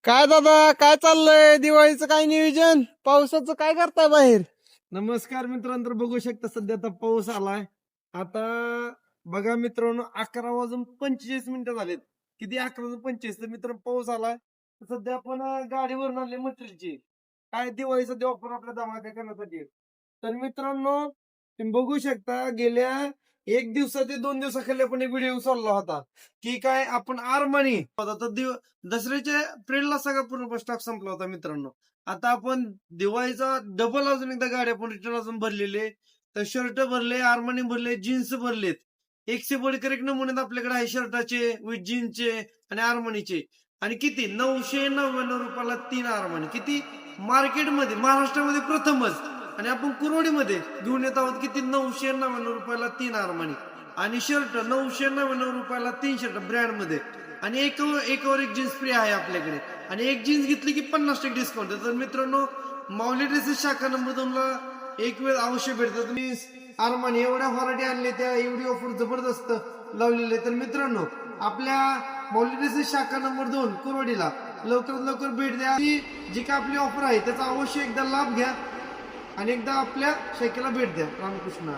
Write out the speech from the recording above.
काय दादा, काय चाललंय? दिवाळीचं काय नियोजन? पावसाचं काय करताय बाहेर? नमस्कार मित्रांनो, तर बघू शकता सध्या आता पाऊस आलाय. आता बघा मित्रांनो, 11:45 झालेत. किती 11:25? तर मित्रांनो पाऊस आलाय. तर सध्या आपण गाडीवरून आणले मटेरियलची काय दिवाळीचा ऑफर आपल्या धमाका करण्यासाठी. तर मित्रांनो तुम्ही बघू शकता, गेल्या एक दिवसा ते 2 दिवसाखाली आपण एक व्हिडिओ चालला होता की काय आपण आरमानी होता. तर दसऱ्याच्या एप्रिलला सगळा पूर्ण स्टॉक संपला होता मित्रांनो. आता आपण दिवाळीचा डबल अजून एकदा गाडी आपण रिटर्न अजून भरलेले. तर शर्ट भरले, आर्मानी भरले, जीन्स भरलेत. एकशे बडकर एक नमुने आपल्याकडे आहे शर्टाचे विथ जीन्सचे आणि आर्मानीचे. आणि किती 999 रुपयाला 3 आर्मानी. किती मार्केटमध्ये महाराष्ट्रामध्ये प्रथमच. आणि आपण कुरवडीमध्ये घेऊन येत आहोत किती 999 रुपयाला 3 आर्मानी. आणि शर्ट 999 रुपयाला 3 शर्ट ब्रँडमध्ये. आणि एकावर एक जीन्स फ्री आहे आपल्याकडे. आणि एक जीन्स घेतली की 50% डिस्काउंट. तर मित्रांनो माऊली ड्रेसेस शाखा नंबर 2ला एक वेळ अवश्य भेटतं. तुम्ही आरमानी एवढ्या व्हरायटी आणले, त्या एवढी ऑफर जबरदस्त लावलेली आहे. तर मित्रांनो आपल्या माऊली ड्रेसेस शाखा नंबर 2 कुरवाडीला लवकरात लवकर भेट द्या. जी काय आपली ऑफर आहे त्याचा अवश्य एकदा लाभ घ्या आणि एकदा आपल्या शाखेला भेट द्या. रामकृष्ण.